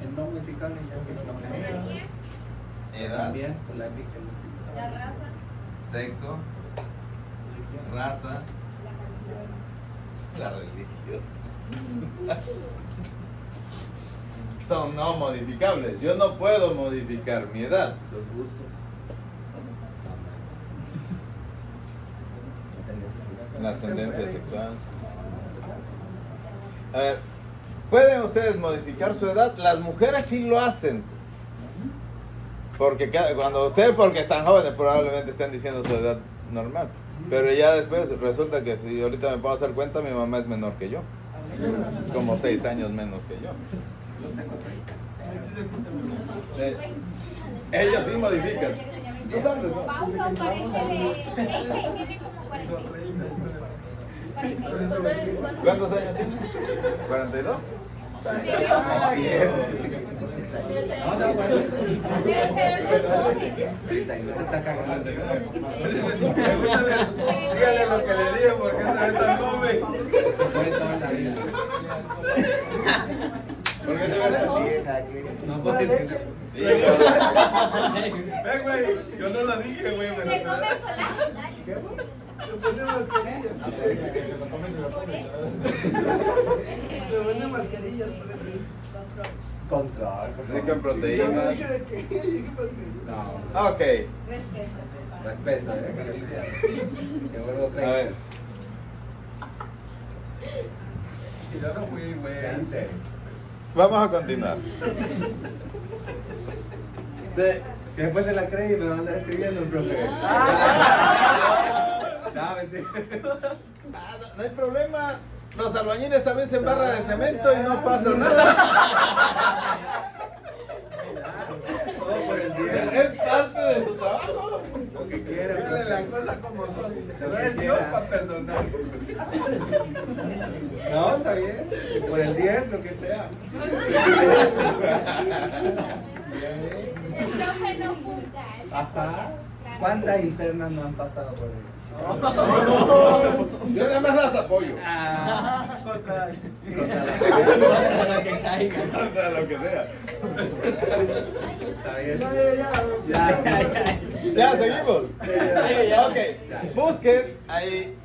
Speaker 3: El no modificable ya que no
Speaker 2: energía,
Speaker 1: Edad,
Speaker 3: también con la
Speaker 2: la raza,
Speaker 1: sexo, raza, la religión. Son no modificables. Yo no puedo modificar mi edad.
Speaker 3: los gustos.
Speaker 1: La tendencia sexual. A ver, ¿pueden ustedes modificar su edad? Las mujeres sí lo hacen. Porque porque están jóvenes probablemente estén diciendo su edad normal. Pero ya después resulta que si ahorita me puedo hacer cuenta, mi mamá es menor que yo. Como 6 años menos que yo. Ellos sí modifican. Los hombres no.
Speaker 2: Paulo parece de 30 y tiene como 45.
Speaker 1: ¿Cuántos años tiene? ¿42?
Speaker 8: Dígale lo que le dije porque se ve tan joven.
Speaker 1: ¿Por qué te ves así?
Speaker 6: No puede ser.
Speaker 8: Güey, yo no la dije, güey.
Speaker 2: Se come colágeno.
Speaker 5: Se pone mascarillas. Se pone mascarillas, por eso.
Speaker 3: Control.
Speaker 1: Rico en
Speaker 5: Yo no
Speaker 1: proteínas.
Speaker 5: dije de qué, dije mascarillas.
Speaker 3: No,
Speaker 1: Ok,
Speaker 3: respeto, que vuelvo
Speaker 1: a ver.
Speaker 8: Yo no fui, güey.
Speaker 3: en serio.
Speaker 1: Vamos a continuar.
Speaker 3: Que después se la cree y me va a andar escribiendo el profe. No, mentira.
Speaker 1: No hay problema. Los albañiles también se embarran de cemento y no pasa nada.
Speaker 3: Todo por el día.
Speaker 1: Es parte de su trabajo.
Speaker 3: Lo que quiera.
Speaker 8: Dígale las cosas como son. No es Dios para perdonar.
Speaker 3: No, está bien. Por el 10, lo que sea.
Speaker 2: El profe no juzga.
Speaker 3: Ajá. ¿Cuántas internas no han pasado por él?
Speaker 1: Yo nada más las apoyo.
Speaker 6: Contra lo que caiga.
Speaker 1: Contra lo que sea.
Speaker 3: Está bien.
Speaker 5: Ya.
Speaker 1: Ya, seguimos. Ok, busquen ahí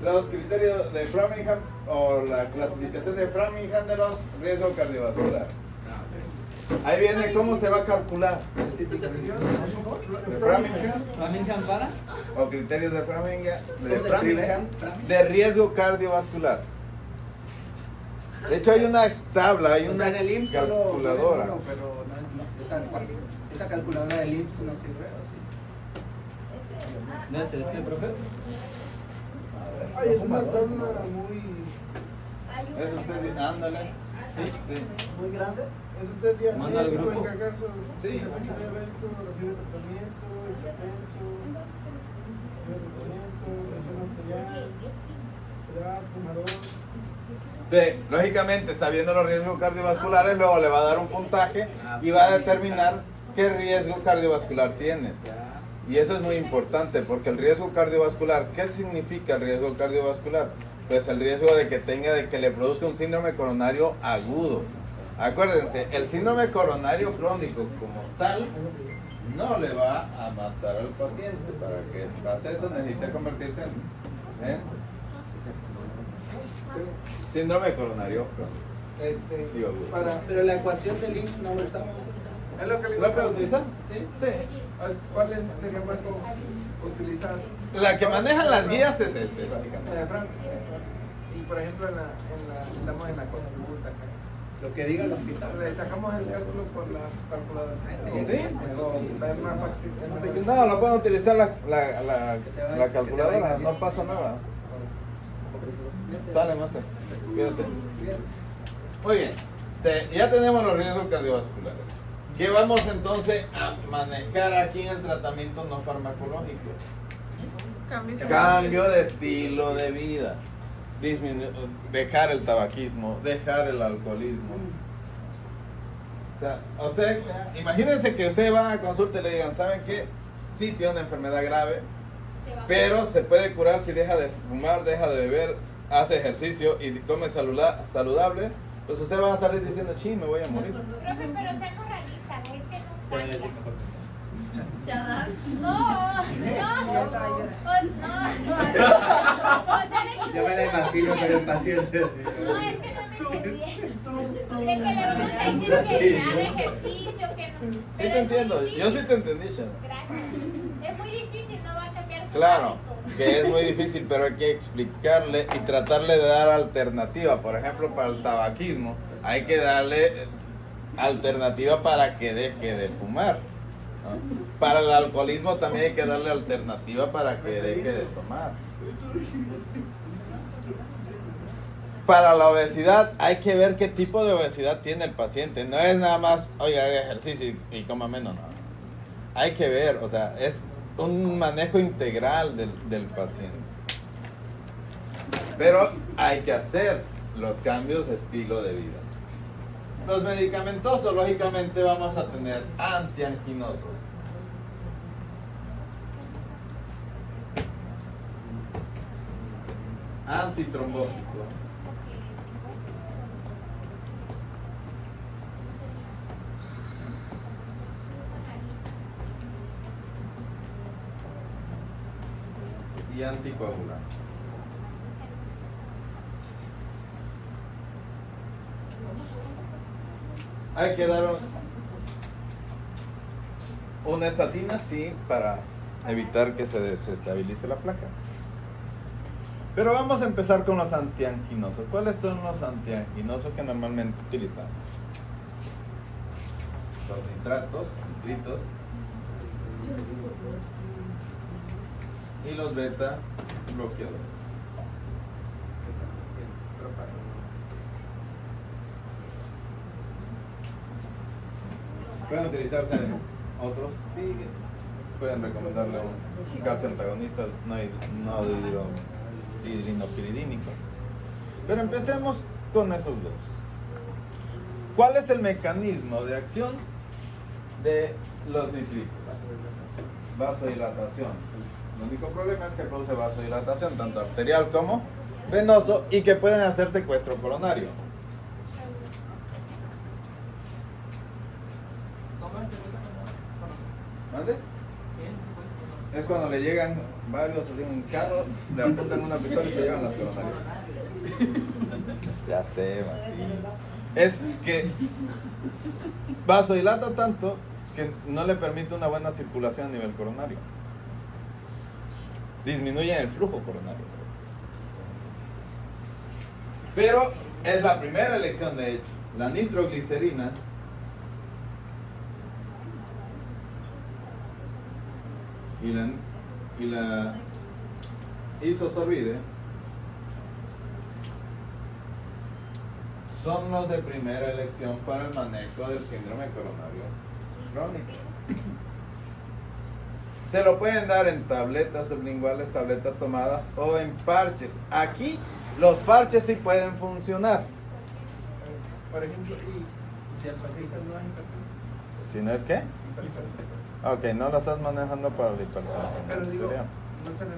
Speaker 1: los criterios de Framingham o la clasificación de Framingham de los riesgos cardiovasculares. Ahí viene cómo se va a calcular. De Framingham
Speaker 6: ¿Framingham para?
Speaker 1: o criterios de Framingham de riesgo cardiovascular. De hecho hay una tabla, hay
Speaker 3: O
Speaker 1: una
Speaker 3: sea, en el IMSS
Speaker 1: calculadora.
Speaker 3: pero esa calculadora del IMSS no sirve, ¿o sí?
Speaker 6: ¿No es este, profe?
Speaker 5: Ay, es una tabla muy,
Speaker 1: Eso usted, ándale.
Speaker 6: Sí.
Speaker 1: Sí.
Speaker 5: muy grande. Es usted
Speaker 6: Manda al
Speaker 5: diabético,
Speaker 6: grupo.
Speaker 5: encargarse,
Speaker 1: Sí.
Speaker 5: diabético, recibe tratamiento, hipertenso, recibe tratamiento, presión arterial, edad, fumador.
Speaker 1: Lógicamente está viendo los riesgos cardiovasculares, luego le va a dar un puntaje y va a determinar ¿qué riesgo cardiovascular tiene? Y eso es muy importante, porque el riesgo cardiovascular, ¿qué significa el riesgo cardiovascular? Pues el riesgo de que le produzca un síndrome coronario agudo. Acuérdense, el síndrome coronario crónico como tal no le va a matar al paciente. Para que pase eso necesita convertirse en síndrome coronario crónico. Digo,
Speaker 6: Pero la ecuación del INS no lo usamos.
Speaker 8: Es lo que le
Speaker 1: ¿la puede utilizar?
Speaker 8: Sí.
Speaker 1: Sí.
Speaker 8: ¿Cuál sería bueno utilizar?
Speaker 1: La que manejan las guías es básicamente.
Speaker 8: Frank, y por ejemplo, estamos en la consulta acá.
Speaker 9: Lo que diga el hospital.
Speaker 8: Le sacamos el cálculo por la calculadora.
Speaker 1: ¿Sí?
Speaker 8: Es más fácil.
Speaker 1: No, no pueden utilizar la calculadora, no pasa nada. Sale, máster. Cuídate. Muy bien, ya tenemos los riesgos cardiovasculares. ¿Qué vamos entonces a manejar aquí en el tratamiento no farmacológico? Cambio de estilo de vida. Dejar el tabaquismo, dejar el alcoholismo. O sea, imagínense que usted va a consulta y le digan, ¿saben qué? Sí tiene una enfermedad grave, pero se puede curar si deja de fumar, deja de beber, hace ejercicio y come saludable. Pues usted va a salir diciendo, sí, me voy a morir.
Speaker 2: Profe, pero seamos realistas, es que no cambia.
Speaker 7: Ya.
Speaker 2: No.
Speaker 9: Yo me la imagino, pero el paciente.
Speaker 2: No, es que no me entendí. Es que le vamos a decir que haga ejercicio, que no.
Speaker 1: Sí
Speaker 2: Pero
Speaker 1: te
Speaker 2: es muy
Speaker 1: entiendo,
Speaker 2: difícil.
Speaker 1: yo sí te entendí, Shannon.
Speaker 2: Gracias. Es muy difícil, no va a cambiar su
Speaker 1: Claro,
Speaker 2: hábito.
Speaker 1: que es muy difícil, pero hay que explicarle y tratarle de dar alternativa. Por ejemplo, para el tabaquismo, hay que darle alternativa para que deje de fumar, ¿no? Para el alcoholismo también hay que darle alternativa para que deje de tomar. Para la obesidad hay que ver qué tipo de obesidad tiene el paciente. No es nada más, oye, haga ejercicio y coma menos, no. Hay que ver, o sea, es un manejo integral del paciente. Pero hay que hacer los cambios de estilo de vida. Los medicamentosos, lógicamente, vamos a tener antianginosos. Antitrombótico. Y anticoagulante. Hay que dar una estatina, sí, para evitar que se desestabilice la placa. Pero vamos a empezar con los antianginosos. ¿Cuáles son los antianginosos que normalmente utilizamos? Los nitritos y los beta bloqueadores. Pueden utilizarse otros, sí, pueden recomendarle un calcio antagonista no hidrinopiridínico. Pero empecemos con esos dos. ¿Cuál es el mecanismo de acción de los nitritos? Vasodilatación. El único problema es que produce vasodilatación, tanto arterial como venoso, y que pueden hacer secuestro coronario. ¿Mande? Es cuando le llegan varios así en un carro, le apuntan una pistola y se llevan las coronarias. Ya sé, Martín. Es que vasodilata tanto que no le permite una buena circulación a nivel coronario. Disminuye el flujo coronario. Pero es la primera elección, de hecho. La nitroglicerina y la isosorbide son los de primera elección para el manejo del síndrome coronario crónico. Se lo pueden dar en tabletas sublinguales, tabletas tomadas o en parches. Aquí los parches sí pueden funcionar.
Speaker 8: Por ejemplo, y si el paciente no es hipertenso.
Speaker 1: ¿Si no es qué? Ok, no lo estás manejando para la hipertensión
Speaker 8: Pero digo,
Speaker 1: arterial.
Speaker 8: no se le va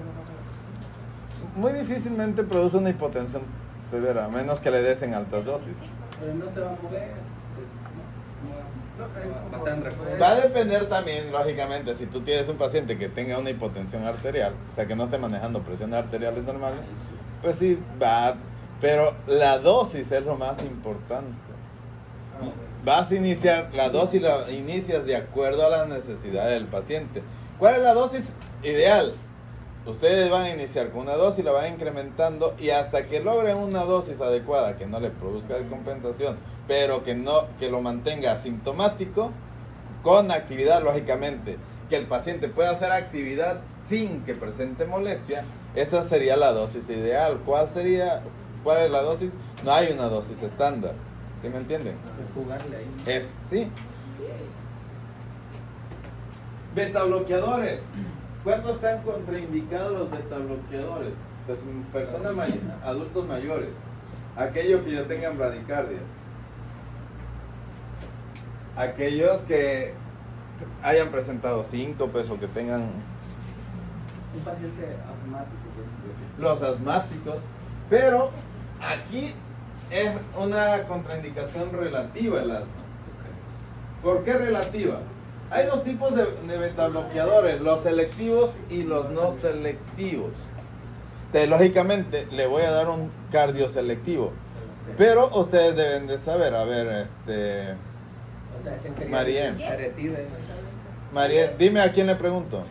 Speaker 1: Muy difícilmente produce una hipotensión severa, a menos que le des en altas dosis.
Speaker 3: Pero no se va a mover. Va a estar en reposo.
Speaker 1: Va a depender también, lógicamente, si tú tienes un paciente que tenga una hipotensión arterial, o sea, que no esté manejando presiones arteriales normales, pues sí, va. Pero la dosis es lo más importante. Vas a iniciar, la dosis la inicias de acuerdo a la necesidad del paciente. ¿Cuál es la dosis ideal? Ustedes van a iniciar con una dosis, la van incrementando y hasta que logren una dosis adecuada que no le produzca descompensación, pero que lo mantenga asintomático, con actividad lógicamente, que el paciente pueda hacer actividad sin que presente molestia, esa sería la dosis ideal. ¿Cuál es la dosis? No hay una dosis estándar, ¿sí me entienden?
Speaker 3: Es jugarle ahí.
Speaker 1: Sí. Beta bloqueadores. ¿Cuándo están contraindicados los beta bloqueadores? Pues en personas adultos mayores, aquellos que ya tengan bradicardias, aquellos que hayan presentado síncopes o que tengan
Speaker 3: Un paciente asmático, por ejemplo.
Speaker 1: los asmáticos, pero aquí es una contraindicación relativa el asma. ¿Por qué relativa? Hay dos tipos de beta bloqueadores, los selectivos y los no selectivos. Lógicamente le voy a dar un cardioselectivo, pero ustedes deben de saber, a ver,
Speaker 3: O sea, ¿qué sería?
Speaker 1: Marien.
Speaker 3: Seretive.
Speaker 1: María, dime a quién le pregunto.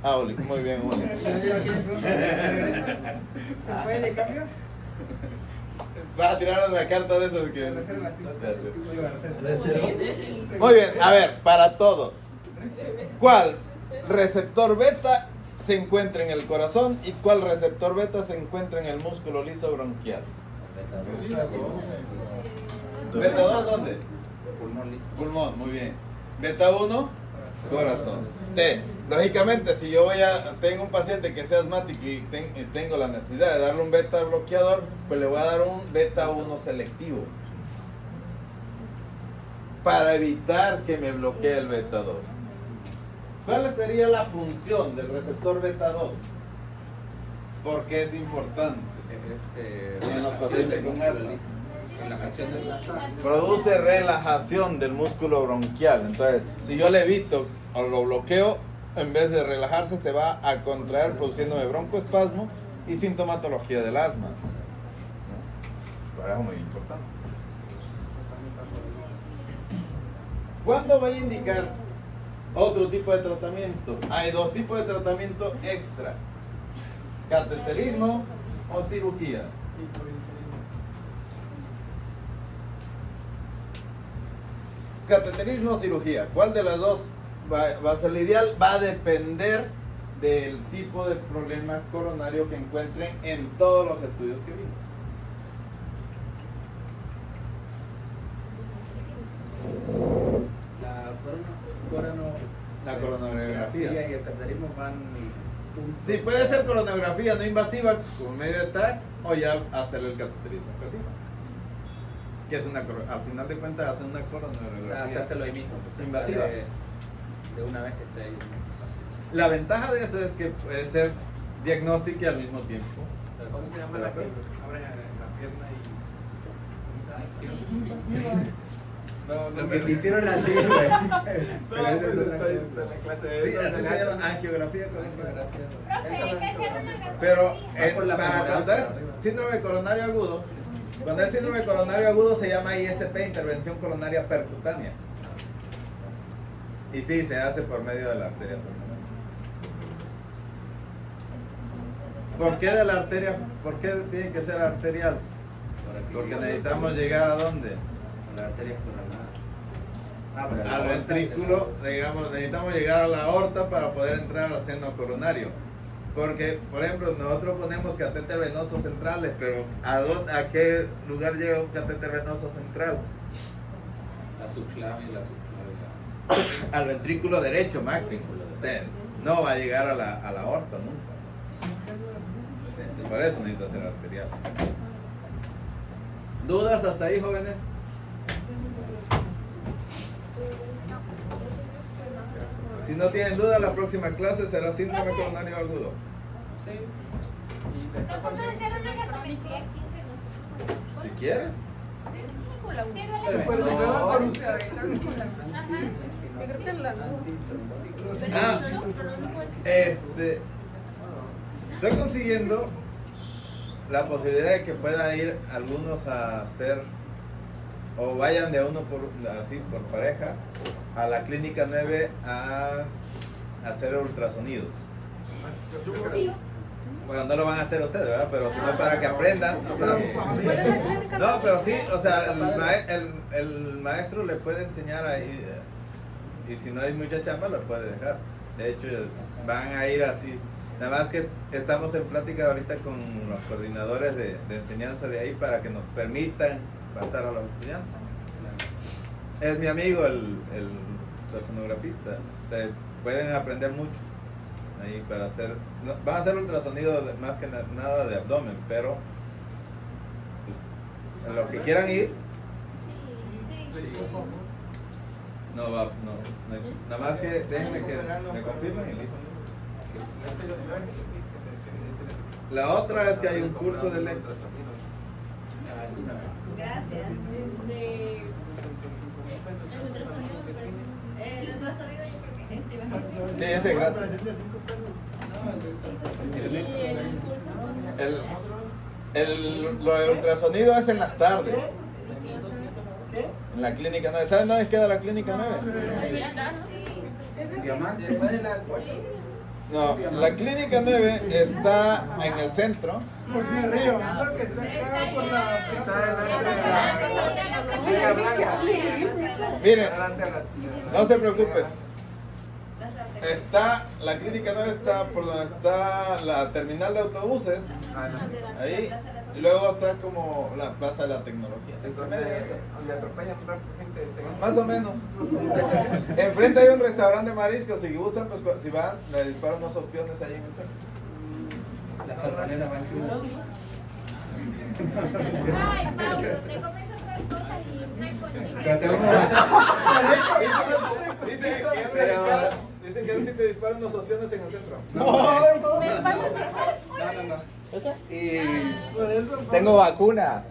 Speaker 2: Auli.
Speaker 1: Uli, muy bien, Uli.
Speaker 5: ¿Se puede cambiar?
Speaker 1: Vas a tirar una carta de esos que...
Speaker 3: Reserva.
Speaker 1: Muy bien, a ver, para todos. ¿Cuál receptor beta se encuentra en el corazón y cuál receptor beta se encuentra en el músculo liso bronquial? ¿Beta 2 dónde?
Speaker 3: Pulmón liso.
Speaker 1: Pulmón, muy bien. ¿Beta 1? Corazón. Lógicamente, si yo tengo un paciente que sea asmático y tengo la necesidad de darle un beta bloqueador, pues le voy a dar un beta 1 selectivo para evitar que me bloquee el beta 2. ¿Cuál sería la función del receptor beta 2? Porque es importante. En los pacientes con asma.
Speaker 3: Relajación del
Speaker 1: Produce relajación del músculo bronquial. Entonces, si yo le evito o lo bloqueo, en vez de relajarse, se va a contraer produciéndome broncoespasmo y sintomatología del asma. Eso es muy importante. ¿Cuándo voy a indicar otro tipo de tratamiento? Hay dos tipos de tratamiento extra: cateterismo o cirugía. Cateterismo o cirugía, ¿cuál de las dos va a ser la ideal? Va a depender del tipo de problema coronario que encuentren en todos los estudios que vimos. La coronografía.
Speaker 3: Y el cateterismo van juntos.
Speaker 1: Sí, puede ser coronografía no invasiva como medio de TAC o ya hacer el cateterismo cardíaco. Que es al final de cuentas hacer una coronografía.
Speaker 3: O sea, hacérselo ahí mismo. Pues,
Speaker 1: invasiva.
Speaker 3: De una vez que esté ahí.
Speaker 1: La ventaja de eso es que puede ser diagnóstico y al mismo tiempo.
Speaker 8: ¿Cómo se llama la que abre la pierna y... No,
Speaker 9: Lo que me hicieron la tía, güey. Pero esa es otra cosa.
Speaker 8: la clase
Speaker 1: Sí, así se llama angiografía coronarial.
Speaker 2: Profe, hay que hacer una gasolina.
Speaker 1: Pero
Speaker 3: por la
Speaker 1: para
Speaker 3: femoral,
Speaker 1: cuando es
Speaker 3: arriba.
Speaker 1: síndrome coronario agudo, cuando es síndrome coronario agudo se llama ISP, intervención coronaria percutánea. Y sí, se hace por medio de la arteria pulmonar. ¿Por qué de la arteria? ¿Por qué tiene que ser arterial? Porque necesitamos llegar a dónde?
Speaker 3: La arteria
Speaker 1: Al ventrículo, digamos, necesitamos llegar a la aorta para poder entrar al seno coronario. Porque, por ejemplo, nosotros ponemos catéter venoso centrales, pero ¿a qué lugar llega un catéter venoso central?
Speaker 3: La subclavia y la subclavia.
Speaker 1: Al ventrículo derecho máximo. No va a llegar a la aorta nunca. Por eso necesita ser arterial. ¿Dudas hasta ahí, jóvenes? Si no tienen duda, la próxima clase será síndrome coronario agudo.
Speaker 8: Sí. Y
Speaker 2: Nos
Speaker 8: después
Speaker 2: vamos a hacer una gasometría aquí entre nosotros.
Speaker 1: Si quieres.
Speaker 2: Sí, duele.
Speaker 5: Supervisada por usted.
Speaker 2: Ajá.
Speaker 7: Yo creo que la
Speaker 1: Ah, estoy consiguiendo la posibilidad de que puedan ir algunos a hacer o vayan de uno por pareja a la clínica 9 a hacer ultrasonidos. Bueno, no lo van a hacer ustedes, ¿verdad? Pero sino para que aprendan. O sea, no, pero sí, o sea, el maestro le puede enseñar ahí. Y si no hay mucha chamba, lo puede dejar. De hecho, van a ir así. Nada más que estamos en plática ahorita con los coordinadores de enseñanza de ahí para que nos permitan pasar a los estudiantes. Es mi amigo el ultrasonografista. Pueden aprender mucho ahí para hacer. Van a hacer ultrasonido más que nada de abdomen, pero pues, los que quieran ir. No va, no. Nada más que déjenme que me confirmen y listo. La otra es que hay un curso de lentes.
Speaker 7: Gracias. El ultrasonido, el ultrasonido yo creo que te va a decir.
Speaker 1: Sí, ese es gratis.
Speaker 7: ¿Y el curso?
Speaker 1: Lo del ultrasonido es en las tardes. En la clínica 9. ¿Sabes dónde queda la clínica 9?
Speaker 3: Diamante, después de la
Speaker 1: No, la clínica 9 está en el centro.
Speaker 5: Por si río. Creo que está acá por la plaza.
Speaker 1: Miren, no se preocupen. La clínica 9 está por donde está la terminal de autobuses. Ahí. Y luego está como la plaza de la tecnología.
Speaker 8: donde atropellan gente.
Speaker 1: Más o menos. Enfrente hay un restaurante de mariscos. Si gustan, pues si van, le disparo unos ostiones ahí en el centro.
Speaker 3: La salmonera va
Speaker 2: Ay, Paulo, te comes otras cosas y no hay contigo.
Speaker 1: Dicen que si te disparan unos ostiones en el centro.
Speaker 2: ¿Me espadas de ser?
Speaker 6: No.
Speaker 1: Y
Speaker 5: Por eso,
Speaker 6: Tengo vacuna.